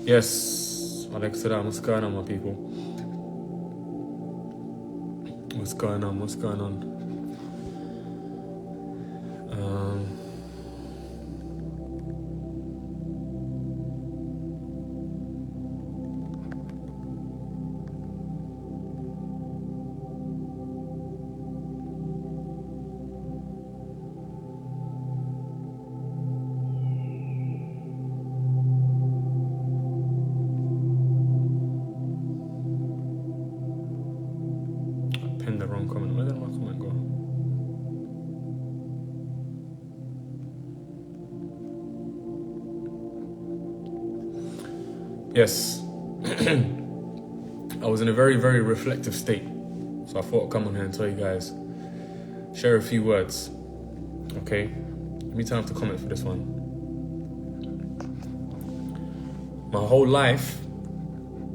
Yes, Alex Saddam, what's going on, my people? What's going on? I pinned the wrong comment. Where did my comment go? Yes. I was in a very, very reflective state. So I thought I'd come on here and tell you guys, share a few words. Okay? Give me time to comment for this one. My whole life,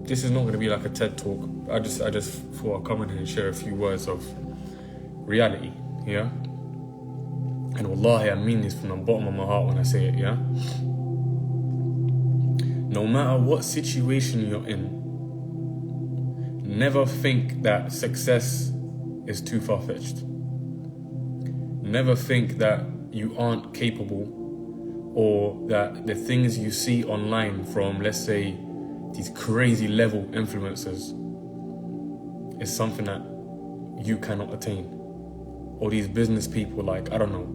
this is not going to be like a TED talk. I just thought I'd come in here and share a few words of reality, yeah? And wallahi, I mean this from the bottom of my heart when I say it, yeah? No matter what situation you're in, never think that success is too far-fetched. Never think that you aren't capable, or that the things you see online from, let's say, these crazy level influencers is something that you cannot attain. Or these business people like, I don't know,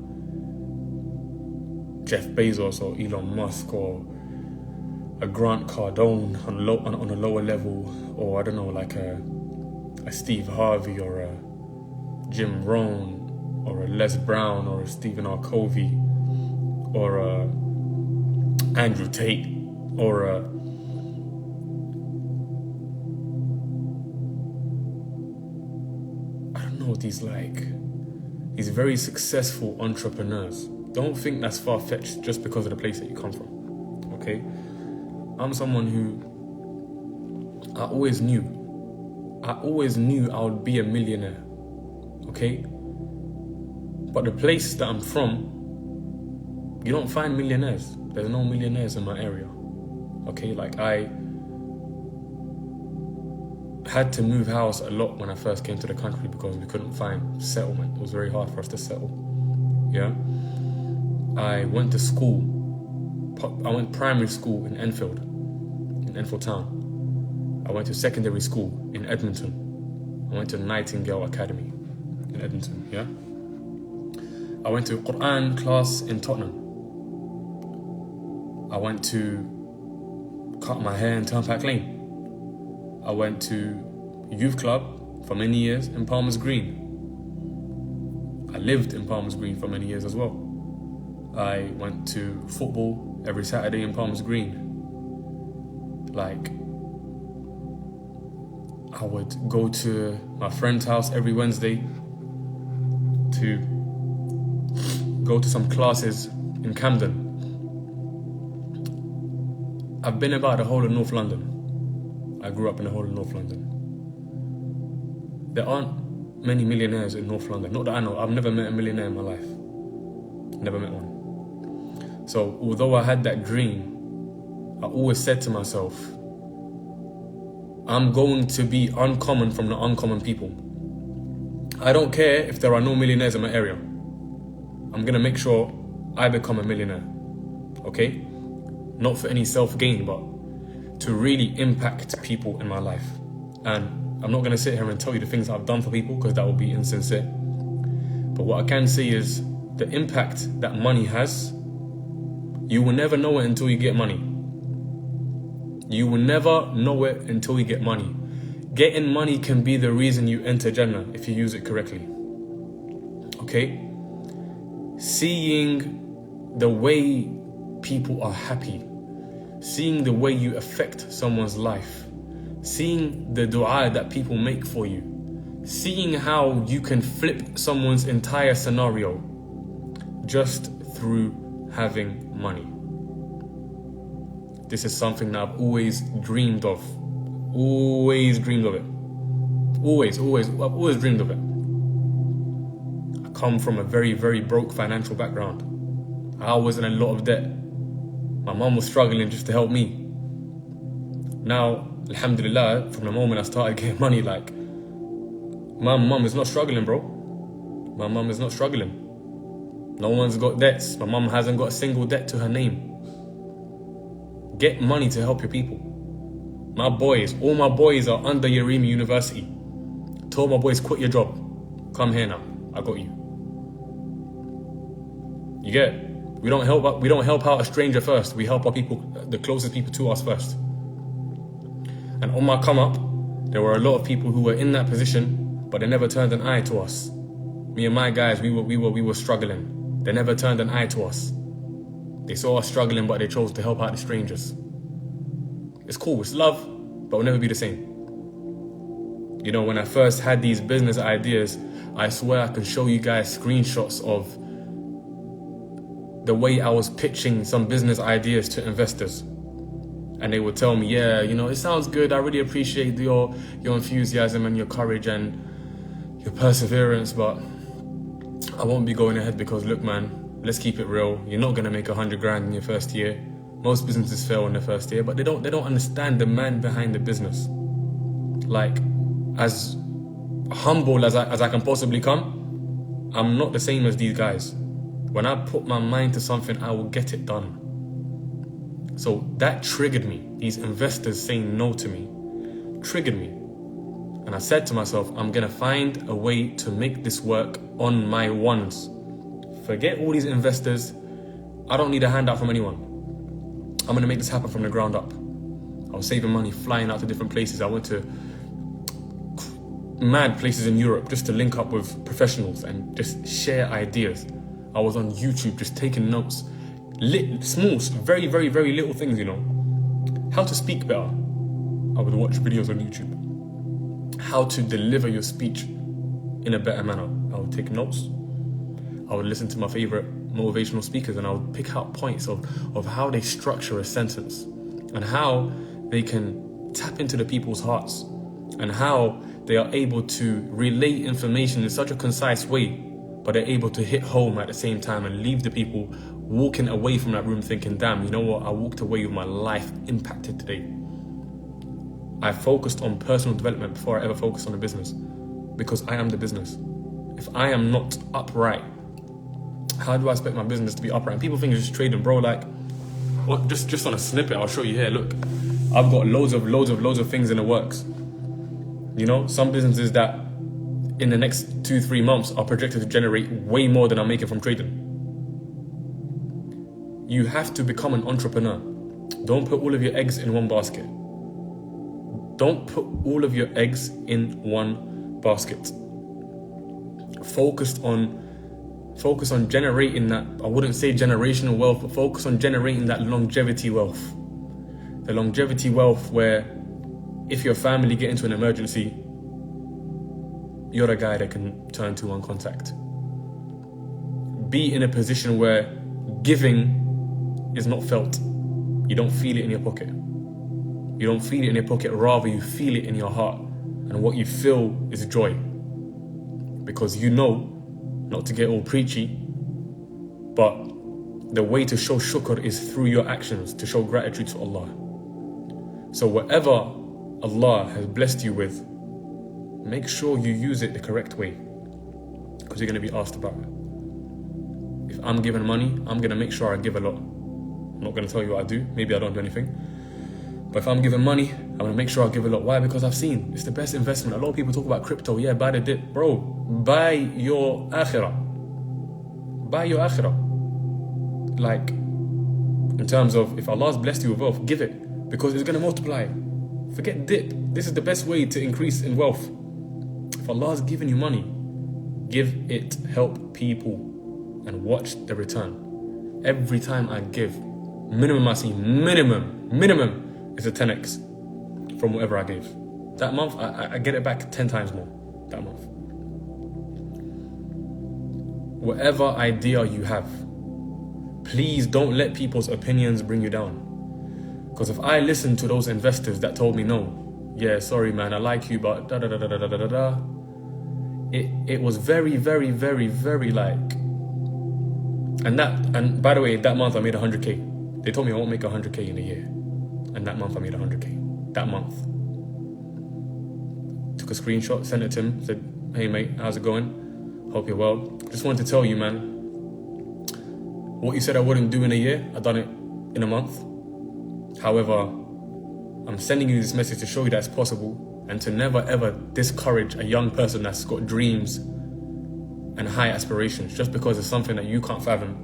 Jeff Bezos or Elon Musk or a Grant Cardone on a lower level, or I don't know, like a Steve Harvey or a Jim Rohn or a Les Brown or a Stephen R. Covey or a Andrew Tate or a these very successful entrepreneurs. Don't think that's far-fetched just because of the place that you come from, okay? I'm someone who I always knew I would be a millionaire, okay? But the place that I'm from, you don't find millionaires. There's no millionaires in my area, okay? Like, I had to move house a lot when I first came to the country because we couldn't find settlement. It was very hard for us to settle, yeah? I went to school. I went primary school in Enfield Town. I went to secondary school in Edmonton. I went to Nightingale Academy in Edmonton, yeah? I went to Quran class in Tottenham. I went to cut my hair in Turnpike Lane. I went to youth club for many years in Palmer's Green. I lived in Palmer's Green for many years as well. I went to football every Saturday in Palmer's Green. Like, I would go to my friend's house every Wednesday to go to some classes in Camden. I've been about the whole of North London. I grew up in the whole of North London. There aren't many millionaires in North London. Not that I know. I've never met a millionaire in my life. Never met one. So although I had that dream, I always said to myself, I'm going to be uncommon from the uncommon people. I don't care if there are no millionaires in my area. I'm going to make sure I become a millionaire. Okay? Not for any self-gain, but to really impact people in my life. And I'm not going to sit here and tell you the things that I've done for people because that would be insincere. But what I can say is the impact that money has, you will never know it until you get money. You will never know it until you get money. Getting money can be the reason you enter Jannah if you use it correctly. Okay? Seeing the way people are happy, seeing the way you affect someone's life, seeing the dua that people make for you, seeing how you can flip someone's entire scenario just through having money. This is something that I've always dreamed of. Always dreamed of it. I've always dreamed of it. I come from a very, very broke financial background. I was in a lot of debt. My mom was struggling just to help me. Now, alhamdulillah, from the moment I started getting money, like, my mum is not struggling, bro. My mum is not struggling. No one's got debts. My mum hasn't got a single debt to her name. Get money to help your people. All my boys are under Yarimi University. Told my boys, quit your job. Come here now. I got you. You get it? We don't help out a stranger first. We help our people, the closest people to us first. And on my come up, there were a lot of people who were in that position, but they never turned an eye to us. Me and my guys, we were struggling. They never turned an eye to us. They saw us struggling, but they chose to help out the strangers. It's cool, it's love, but we'll never be the same. You know, when I first had these business ideas, I swear I can show you guys screenshots of the way I was pitching some business ideas to investors. And they would tell me, yeah, you know, it sounds good. I really appreciate your enthusiasm and your courage and your perseverance, but I won't be going ahead because, look, man, let's keep it real. You're not going to make 100 grand in your first year. Most businesses fail in their first year, but they don't understand the man behind the business. Like, as humble as I can possibly come, I'm not the same as these guys. When I put my mind to something, I will get it done. So that triggered me. These investors saying no to me triggered me. And I said to myself, I'm going to find a way to make this work on my ones. Forget all these investors. I don't need a handout from anyone. I'm going to make this happen from the ground up. I was saving money, flying out to different places. I went to mad places in Europe just to link up with professionals and just share ideas. I was on YouTube just taking notes. Small, very, very, very little things, you know. How to speak better. I would watch videos on YouTube. How to deliver your speech in a better manner. I would take notes. I would listen to my favorite motivational speakers and I would pick out points of how they structure a sentence and how they can tap into the people's hearts and how they are able to relay information in such a concise way, but they're able to hit home at the same time and leave the people walking away from that room thinking, damn, you know what? I walked away with my life impacted today. I focused on personal development before I ever focused on the business because I am the business. If I am not upright, how do I expect my business to be upright? And people think it's just trading, bro. Like, what? Just on a snippet, I'll show you here. Look, I've got loads of things in the works. You know, some businesses that in the next 2-3 months are projected to generate way more than I'm making from trading. You have to become an entrepreneur. Don't put all of your eggs in one basket. Don't put all of your eggs in one basket. Focus on generating that, I wouldn't say generational wealth, but focus on generating that longevity wealth. The longevity wealth where if your family get into an emergency, you're the guy they can turn to on contact. Be in a position where giving is not felt. You don't feel it in your pocket. You don't feel it in your pocket, rather you feel it in your heart. And what you feel is joy. Because you know, not to get all preachy, but the way to show shukr is through your actions, to show gratitude to Allah. So whatever Allah has blessed you with, make sure you use it the correct way, because you're going to be asked about it. If I'm giving money, I'm going to make sure I give a lot. I'm not going to tell you what I do. Maybe I don't do anything. But if I'm giving money, I'm going to make sure I give a lot. Why? Because I've seen it's the best investment. A lot of people talk about crypto. Yeah, buy the dip. Bro, buy your akhirah. Buy your akhirah. Like, in terms of if Allah's blessed you with wealth, give it, because it's going to multiply. Forget dip. This is the best way to increase in wealth. If Allah's given you money, give it, help people, and watch the return. Every time I give, minimum is a 10x from whatever I gave. That month, I get it back 10 times more that month. Whatever idea you have, please don't let people's opinions bring you down. Because if I listened to those investors that told me no, yeah, sorry man, I like you, but da-da-da-da-da-da-da-da, it was very, very, very, very like... And by the way, that month I made 100K. They told me I won't make 100K in a year. And that month I made 100K. that month. Took a screenshot, sent it to him, said, "Hey mate, how's it going? Hope you're well. Just wanted to tell you, man, what you said I wouldn't do in a year, I've done it in a month. However, I'm sending you this message to show you that it's possible and to never ever discourage a young person that's got dreams and high aspirations just because it's something that you can't fathom.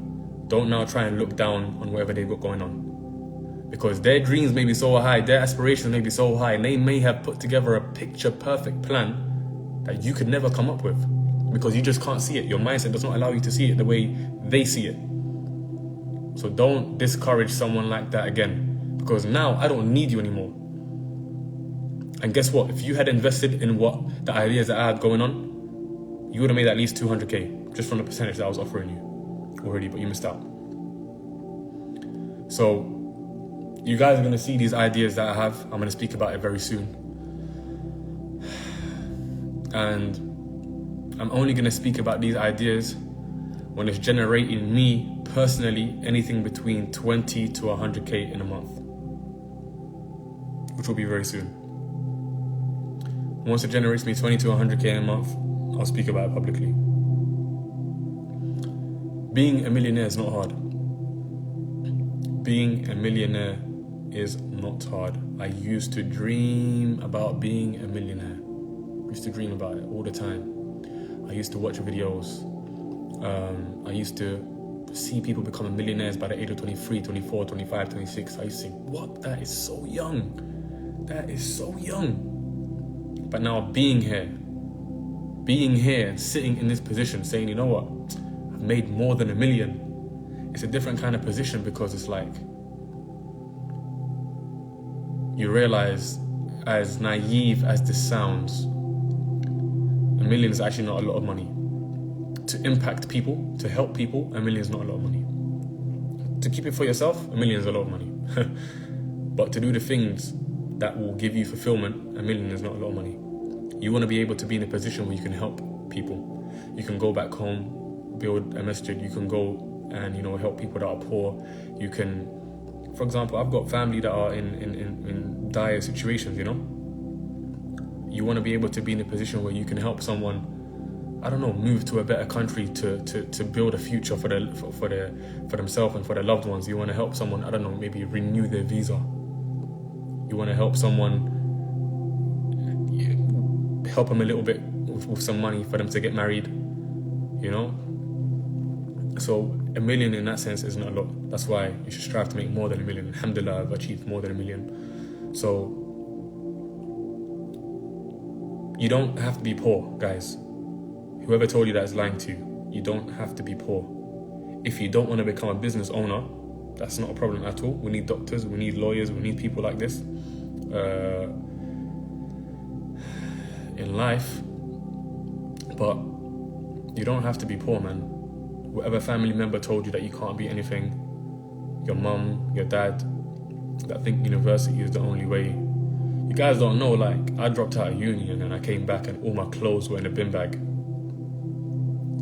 Don't now try and look down on whatever they've got going on. Because their dreams may be so high, their aspirations may be so high, and they may have put together a picture-perfect plan that you could never come up with because you just can't see it. Your mindset does not allow you to see it the way they see it. So don't discourage someone like that again, because now I don't need you anymore. And guess what? If you had invested in what the ideas that I had going on, you would have made at least 200k just from the percentage that I was offering you already, but you missed out. So you guys are going to see these ideas that I have. I'm going to speak about it very soon. And I'm only going to speak about these ideas when it's generating me personally anything between 20 to 100k in a month, which will be very soon. Once it generates me 20 to 100k in a month, I'll speak about it publicly. Being a millionaire is not hard. Being a millionaire is not hard. I used to dream about being a millionaire. I used to dream about it all the time. I used to watch videos. I used to see people becoming millionaires by the age of 23, 24, 25, 26. I used to think, what? That is so young. That is so young. But now being here and sitting in this position saying, you know what? I've made more than $1 million. It's a different kind of position because it's like, you realize, as naive as this sounds, $1 million is actually not a lot of money. To impact people, to help people, $1 million is not a lot of money. To keep it for yourself, $1 million is a lot of money. But to do the things that will give you fulfillment, $1 million is not a lot of money. You want to be able to be in a position where you can help people. You can go back home, build a masjid. You can go and, help people that are poor. You can, for example, I've got family that are in dire situations, You want to be able to be in a position where you can help someone, move to a better country to build a future for themselves and for their loved ones. You want to help someone, maybe renew their visa. You want to help someone, help them a little bit with some money for them to get married, So $1 million in that sense is not a lot. That's why you should strive to make more than $1 million. Alhamdulillah, I've achieved more than $1 million. So you don't have to be poor, guys. Whoever told you that is lying to you. You don't have to be poor. If you don't want to become a business owner, that's not a problem at all. We need doctors, we need lawyers, we need people like this in life. But you don't have to be poor, man. Whatever family member told you that you can't be anything, your mum, your dad, that think university is the only way. You guys don't know, I dropped out of uni and then I came back and all my clothes were in a bin bag.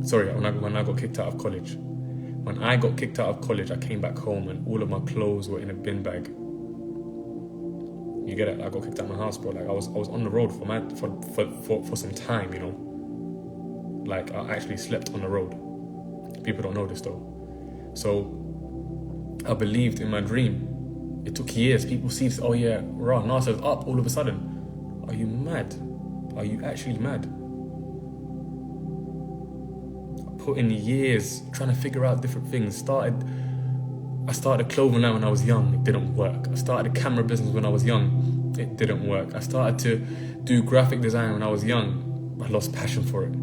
Sorry, when I got kicked out of college. When I got kicked out of college, I came back home and all of my clothes were in a bin bag. You get it? I got kicked out of my house, bro. I was on the road for some time, I actually slept on the road. People don't know this though. So I believed in my dream. It took years. People see this, oh yeah, raw, NASA's up all of a sudden. Are you mad? Are you actually mad? I put in years trying to figure out different things. I started a clothing line when I was young. It didn't work. I started a camera business when I was young. It didn't work. I started to do graphic design when I was young. I lost passion for it.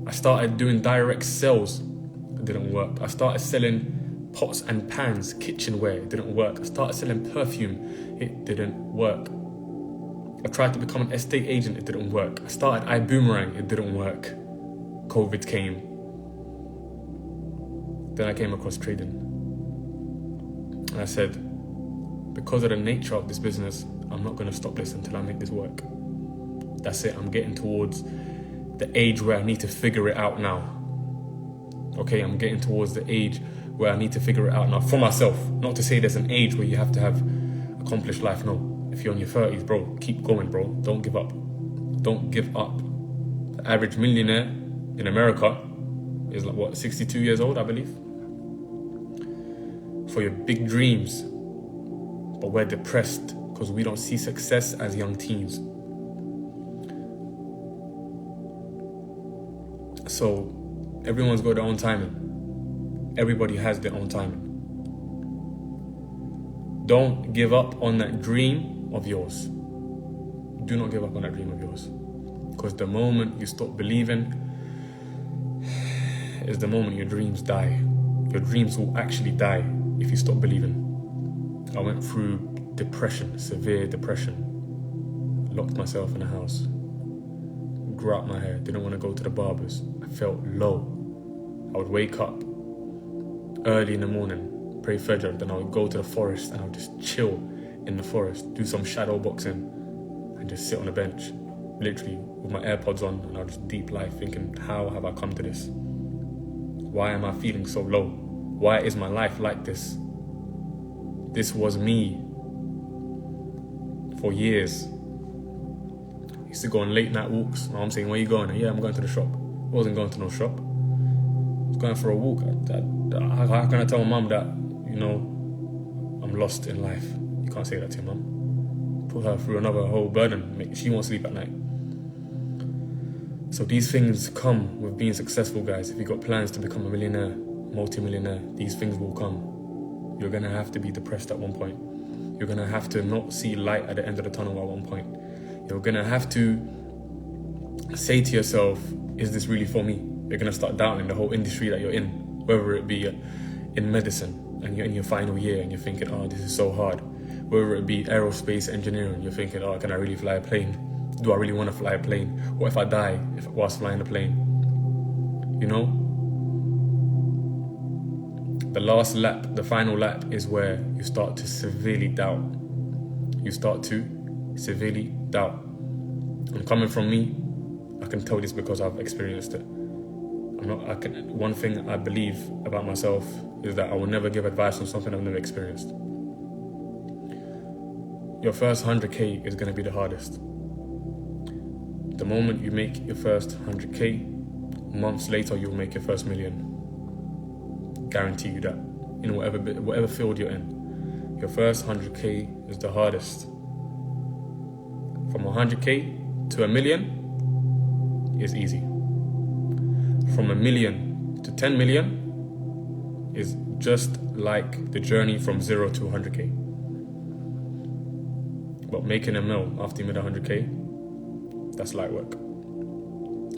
I started doing direct sales. It didn't work. I started selling pots and pans, kitchenware. It didn't work. I started selling perfume. It didn't work. I tried to become an estate agent. It didn't work. I started iBoomerang. It didn't work. COVID came. Then I came across trading. And I said, because of the nature of this business, I'm not going to stop this until I make this work. That's it. I'm getting towards the age where I need to figure it out now. Okay, I'm getting towards the age where I need to figure it out now for myself. Not to say there's an age where you have to have accomplished life, no. if you're in your 30s, bro, keep going, bro. Don't give up. Don't give up. The average millionaire in America is like, what, 62 years old, I believe? For your big dreams. But we're depressed because we don't see success as young teens. So everyone's got their own timing. Everybody has their own timing. Don't give up on that dream of yours. Do not give up on that dream of yours. Because the moment you stop believing is the moment your dreams die. Your dreams will actually die if you stop believing. I went through depression, severe depression. Locked myself in a house. Grew out my hair, didn't want to go to the barbers. I felt low. I would wake up early in the morning, pray Fajr, then I would go to the forest and I would just chill in the forest, do some shadow boxing and just sit on a bench, literally with my AirPods on, and I would just deep life thinking, how have I come to this? Why am I feeling so low? Why is my life like this? This was me for years. I used to go on late night walks. My mom saying, where you going? Yeah, I'm going to the shop. I wasn't going to no shop. I was going for a walk. How can I tell my mom that, I'm lost in life? You can't say that to your mom. Put her through another whole burden. She won't sleep at night. So these things come with being successful, guys. If you've got plans to become a millionaire, multi-millionaire, these things will come. You're going to have to be depressed at one point. You're going to have to not see light at the end of the tunnel at one point. You're going to have to say to yourself, is this really for me? You're going to start doubting the whole industry that you're in, whether it be in medicine and you're in your final year and you're thinking, oh, this is so hard. Whether it be aerospace engineering, you're thinking, oh, can I really fly a plane? Do I really want to fly a plane? What if I die whilst flying a plane? The last lap, the final lap, is where you start to severely doubt. You start to severely doubt. And coming from me, I can tell this because I've experienced it. One thing I believe about myself is that I will never give advice on something I've never experienced. Your first 100K is going to be the hardest. The moment you make your first 100K, months later you'll make your first million. Guarantee you that. In whatever field you're in. Your first 100K is the hardest. From 100K to a million is easy. From a million to 10 million is just like the journey from 0 to 100K. But making a mil after you made 100K, that's light work.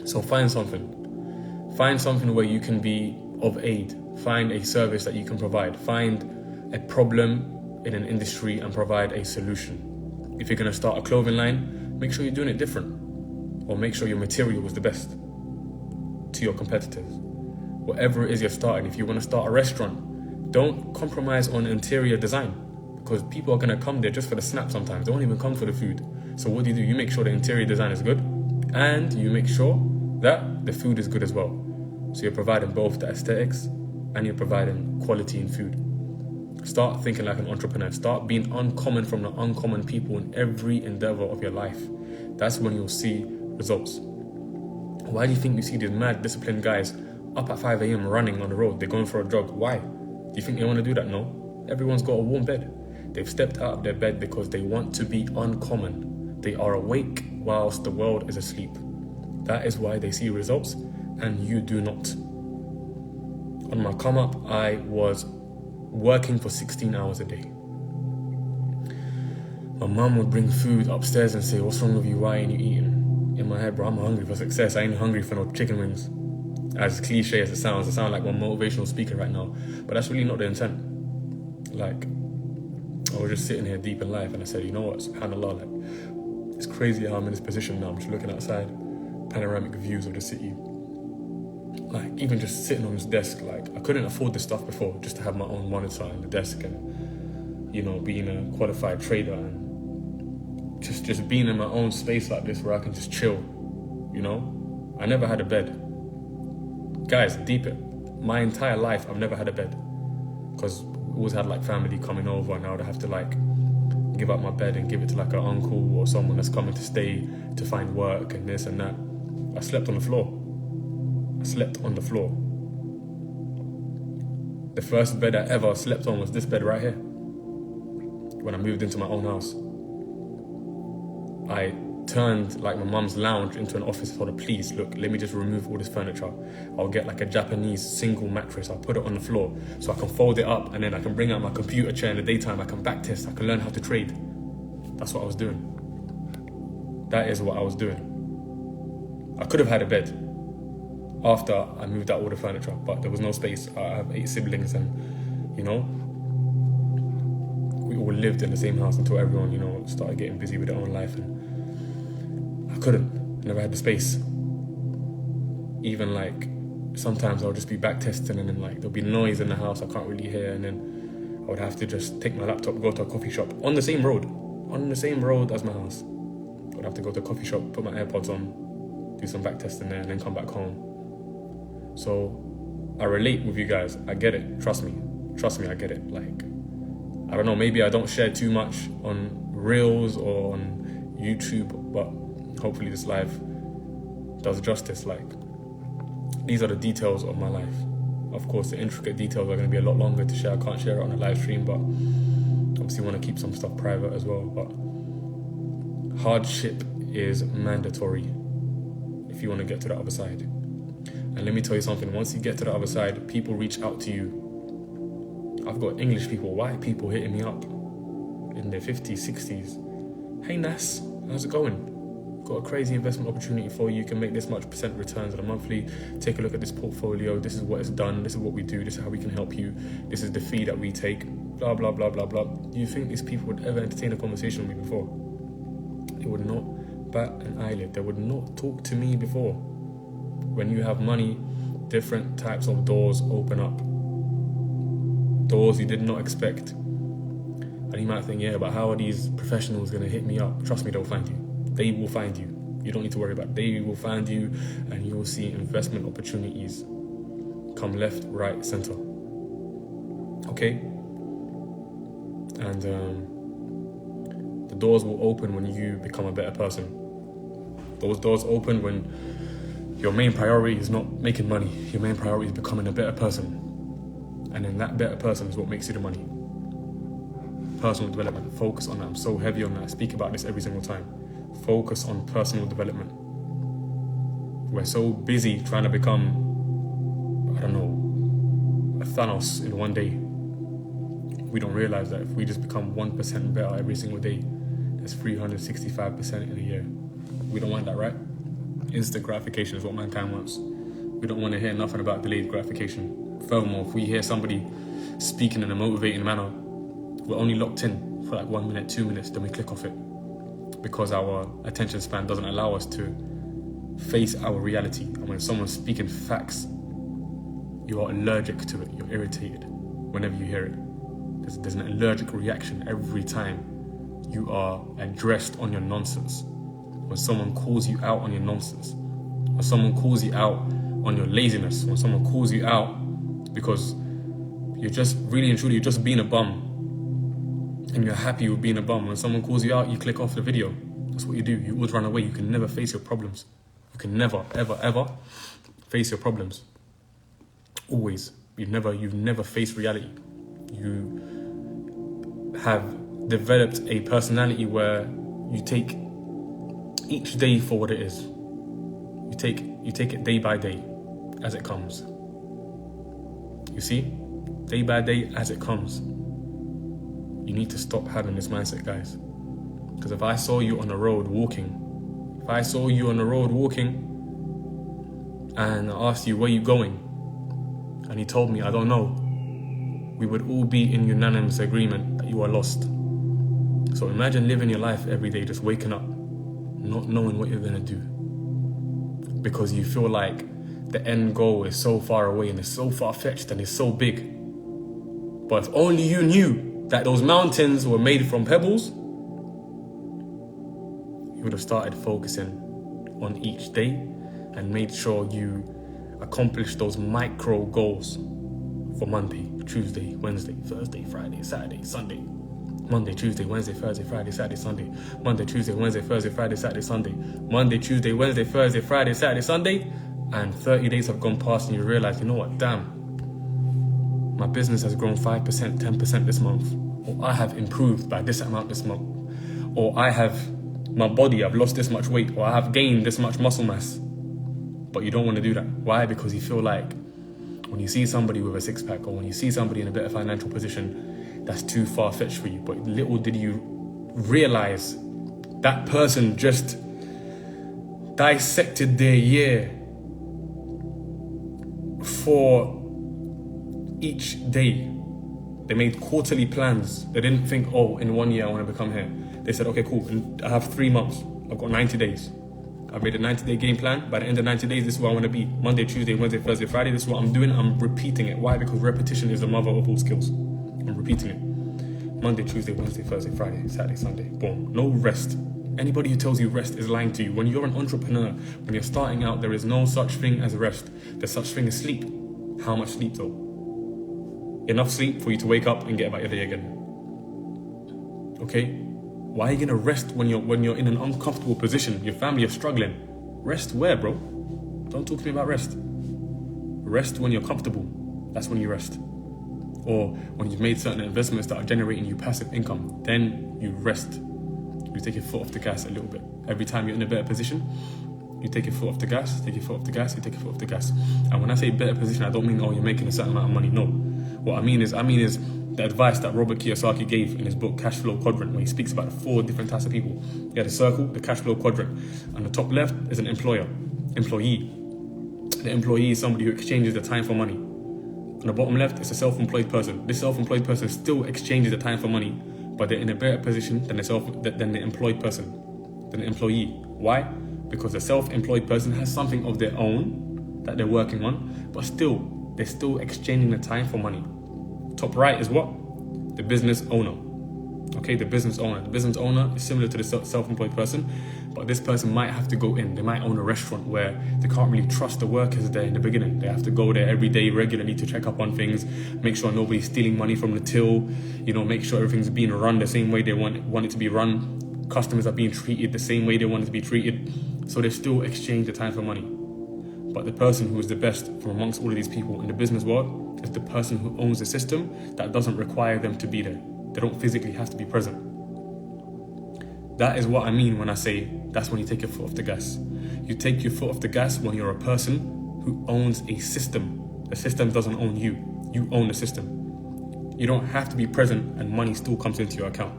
So find something. Find something where you can be of aid. Find a service that you can provide. Find a problem in an industry and provide a solution. If you're going to start a clothing line, make sure you're doing it different. Or make sure your material is the best to your competitors. Whatever it is you're starting, if you want to start a restaurant, don't compromise on interior design, because people are going to come there just for the snap sometimes. They won't even come for the food. So what do? You make sure the interior design is good, and you make sure that the food is good as well. So you're providing both the aesthetics and you're providing quality in food. Start thinking like an entrepreneur. Start being uncommon from the uncommon people in every endeavor of your life. That's when you'll see results. Why do you think you see these mad disciplined guys up at 5 a.m. running on the road? They're going for a jog. Why? Do you think they want to do that? No. Everyone's got a warm bed. They've stepped out of their bed because they want to be uncommon. They are awake whilst the world is asleep. That is why they see results and you do not. On my come up, I was working for 16 hours a day. My mum would bring food upstairs and say, what's wrong with you? Why ain't you eating? In my head, bro, I'm hungry for success. I ain't hungry for no chicken wings. As cliche as it sounds, I sound like one motivational speaker right now, but that's really not the intent. Like, I was just sitting here deep in life and I said, you know what, subhanAllah, like, it's crazy how I'm in this position now. I'm just looking outside, panoramic views of the city. Like, even just sitting on this desk, like, I couldn't afford this stuff before, just to have my own monitor and the desk and, being a qualified trader and just being in my own space like this where I can just chill, I never had a bed. Guys, deep it. My entire life, I've never had a bed. Because I always had, like, family coming over and I would have to, like, give up my bed and give it to like an uncle or someone that's coming to stay to find work and this and that. I slept on the floor. The first bed I ever slept on was this bed right here. When I moved into my own house, I turned like my mum's lounge into an office. I told her, please, look, let me just remove all this furniture. I'll get like a Japanese single mattress. I'll put it on the floor so I can fold it up, and then I can bring out my computer chair in the daytime. I can back test. I can learn how to trade. That's what I was doing. That is what I was doing. I could have had a bed after I moved out all the furniture, but there was no space. I have 8 siblings, and you know, we all lived in the same house until everyone, you know, started getting busy with their own life, and I couldn't. Never had the space. Even like sometimes I'll just be back testing, and then like there'll be noise in the house I can't really hear, and then I would have to just take my laptop, go to a coffee shop on the same road as my house. I would have to go to a coffee shop, put my AirPods on, do some back testing there, and then come back home. So I relate with you guys. I get it. Trust me, I get it. Like, I don't know, maybe I don't share too much on Reels or on YouTube, but hopefully this live does justice. Like, these are the details of my life. Of course, the intricate details are going to be a lot longer to share. I can't share it on a live stream, but obviously want to keep some stuff private as well. But hardship is mandatory if you want to get to the other side. And let me tell you something, once you get to the other side, people reach out to you. I've got English people, white people hitting me up in their 50s, 60s. Hey Nas, how's it going? Got a crazy investment opportunity for you. You can make this much % returns on a monthly. Take a look at this portfolio. This is what it's done. This is what we do. This is how we can help you. This is the fee that we take. Blah, blah, blah, blah, blah. Do you think these people would ever entertain a conversation with me before? They would not bat an eyelid. They would not talk to me before. When you have money, different types of doors open up. Doors you did not expect. And you might think, yeah, but how are these professionals going to hit me up? Trust me, they'll find you. They will find you. You don't need to worry about it. They will find you, and you will see investment opportunities come left, right, center. Okay? And the doors will open when you become a better person. Those doors open when your main priority is not making money. Your main priority is becoming a better person. And then that better person is what makes you the money. Personal development. Focus on that. I'm so heavy on that. I speak about this every single time. Focus on personal development. We're so busy trying to become, I don't know, a Thanos in one day. We don't realize that if we just become 1% better every single day, that's 365% in a year. We don't want that, right? Instant gratification is what mankind wants. We don't want to hear nothing about delayed gratification. Furthermore, if we hear somebody speaking in a motivating manner, we're only locked in for like 1 minute, 2 minutes, then we click off it. Because our attention span doesn't allow us to face our reality. And when someone's speaking facts, you are allergic to it. You're irritated whenever you hear it. There's an allergic reaction every time you are addressed on your nonsense. When someone calls you out on your nonsense, when someone calls you out on your laziness, when someone calls you out because you're just really and truly, you're just being a bum and you're happy with being a bum. When someone calls you out, you click off the video. That's what you do. You always run away. You can never face your problems. You can never, ever, ever face your problems. Always. You've never faced reality. You have developed a personality where you take each day for what it is. You take it day by day as it comes. You see? Day by day as it comes. You need to stop having this mindset, guys. Because if I saw you on the road walking, and I asked you, where you going? And he told me, I don't know, we would all be in unanimous agreement that you are lost. So imagine living your life every day, just waking up, not knowing what you're going to do. Because you feel like the end goal is so far away and it's so far-fetched and it's so big. But if only you knew that those mountains were made from pebbles, you would have started focusing on each day and made sure you accomplished those micro goals for Monday, Tuesday, Wednesday, Thursday, Friday, Saturday, Sunday. Monday, Tuesday, Wednesday, Thursday, Friday, Saturday, Sunday. Monday, Tuesday, Wednesday, Thursday, Friday, Saturday, Sunday. Monday, Tuesday, Wednesday, Thursday, Friday, Saturday, Sunday. And 30 days have gone past and you realize, you know what, damn, my business has grown 5%, 10% this month. Or I have improved by this amount this month. Or my body, I've lost this much weight. Or I have gained this much muscle mass. But you don't want to do that. Why? Because you feel like when you see somebody with a six-pack or when you see somebody in a better financial position, that's too far-fetched for you. But little did you realize that person just dissected their year for each day. They made quarterly plans. They didn't think, oh, in 1 year I want to become here. They said, okay, cool. I have 3 months. I've got 90 days. I've made a 90-day game plan. By the end of 90 days, this is where I want to be. Monday, Tuesday, Wednesday, Thursday, Friday. This is what I'm doing. I'm repeating it. Why? Because repetition is the mother of all skills. I'm repeating it. Monday, Tuesday, Wednesday, Thursday, Friday, Saturday, Sunday. Boom. No rest. Anybody who tells you rest is lying to you. When you're an entrepreneur, when you're starting out, there is no such thing as rest. There's such thing as sleep. How much sleep though? Enough sleep for you to wake up and get about your day again. Okay? Why are you gonna rest when you're in an uncomfortable position? Your family is struggling. Rest where, bro? Don't talk to me about rest. Rest when you're comfortable. That's when you rest. Or when you've made certain investments that are generating you passive income, then you rest. You take your foot off the gas a little bit. Every time you're in a better position, you take your foot off the gas, take your foot off the gas, you take your foot off the gas. And when I say better position, I don't mean, oh, you're making a certain amount of money. No. What I mean is the advice that Robert Kiyosaki gave in his book, Cash Flow Quadrant, where he speaks about the 4 different types of people. You had a circle, the cash flow quadrant. On the top left is an employee. The employee is somebody who exchanges their time for money. On the bottom left is a self-employed person. This self-employed person still exchanges their time for money, but they're in a better position than the employed person, than the employee. Why? Because the self-employed person has something of their own that they're working on, but they're still exchanging the time for money. Top right is what? The business owner. Okay, the business owner. The business owner is similar to the self-employed person, but this person might have to go in. They might own a restaurant where they can't really trust the workers there in the beginning. They have to go there every day regularly to check up on things, make sure nobody's stealing money from the till, make sure everything's being run the same way they want it to be run. Customers are being treated the same way they want it to be treated. So they still exchange the time for money. But the person who is the best from amongst all of these people in the business world is the person who owns the system that doesn't require them to be there. They don't physically have to be present. That is what I mean when I say that's when you take your foot off the gas. You take your foot off the gas when you're a person who owns a system. The system doesn't own you. You own the system. You don't have to be present and money still comes into your account.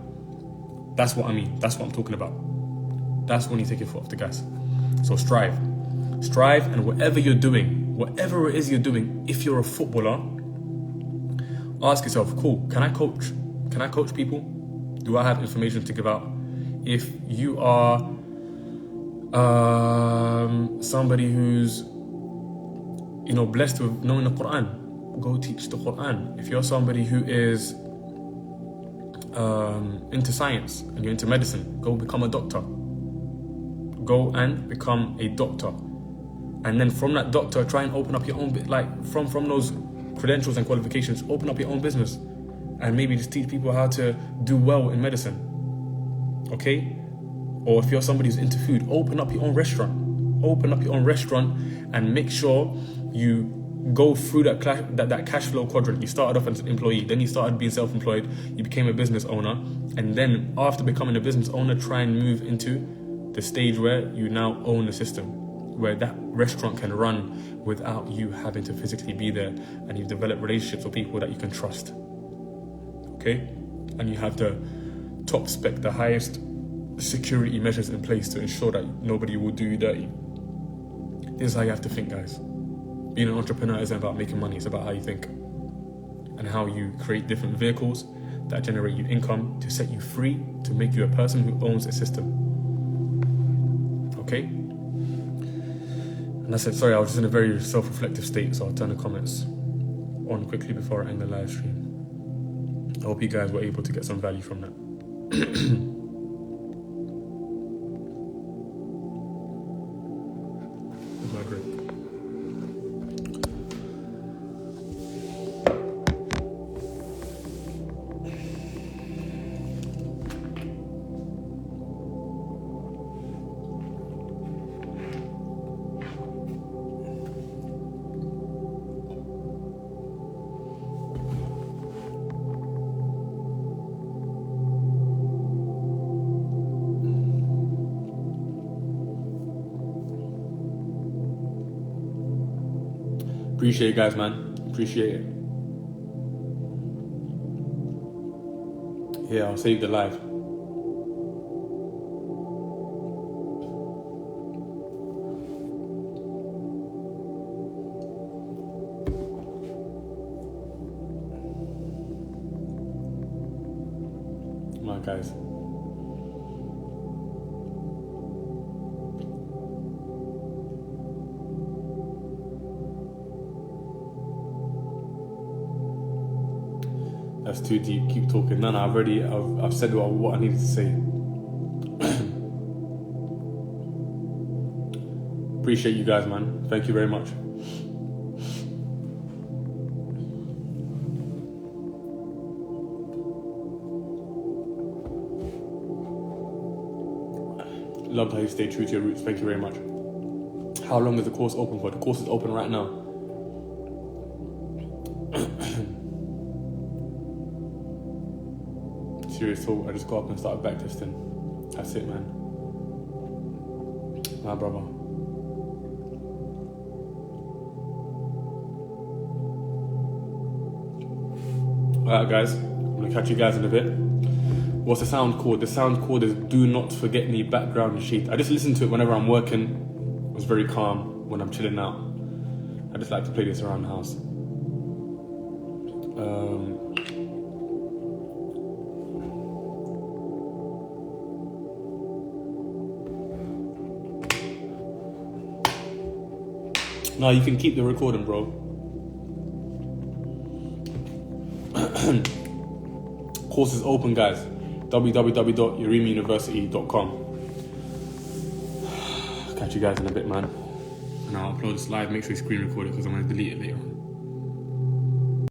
That's what I mean. That's what I'm talking about. That's when you take your foot off the gas. So strive. Strive, and whatever you're doing, whatever it is you're doing, if you're a footballer, ask yourself, cool, can I coach? Can I coach people? Do I have information to give out? If you are somebody who's blessed with knowing the Quran, go teach the Quran. If you're somebody who is into science and you're into medicine, go become a doctor. Go and become a doctor. And then from that doctor, try and open up your own, from those credentials and qualifications, open up your own business. And maybe just teach people how to do well in medicine. Okay? Or if you're somebody who's into food, open up your own restaurant. Open up your own restaurant and make sure you go through that cash flow quadrant. You started off as an employee, then you started being self-employed, you became a business owner, and then after becoming a business owner, try and move into the stage where you now own the system, where that restaurant can run without you having to physically be there, and you've developed relationships with people that you can trust. Okay? And you have the top spec, the highest security measures in place to ensure that nobody will do you dirty. This is how you have to think, guys. Being an entrepreneur isn't about making money, it's about how you think and how you create different vehicles that generate you income to set you free, to make you a person who owns a system. Okay? And I said, sorry, I was just in a very self-reflective state, so I'll turn the comments on quickly before I end the live stream. I hope you guys were able to get some value from that. Where's my drink? Appreciate it, guys, man. Appreciate it. Yeah, I'll save the live. Come on, guys. That's too deep. Keep talking. No, I've said what I needed to say. Appreciate you guys, man. Thank you very much. Loved how you stay true to your roots. Thank you very much. How long is the course open for? The course is open right now. Serious talk. I just got up and started back testing. That's it, man. My brother. Alright, guys. I'm gonna catch you guys in a bit. What's the sound called? The sound called is Do Not Forget Me Background Sheet. I just listen to it whenever I'm working. It was very calm when I'm chilling out. I just like to play this around the house. No, you can keep the recording, bro. Course is open, guys. www.yarimiuniversity.com. Catch you guys in a bit, man. And I'll upload this live. Make sure you screen record it because I'm going to delete it later.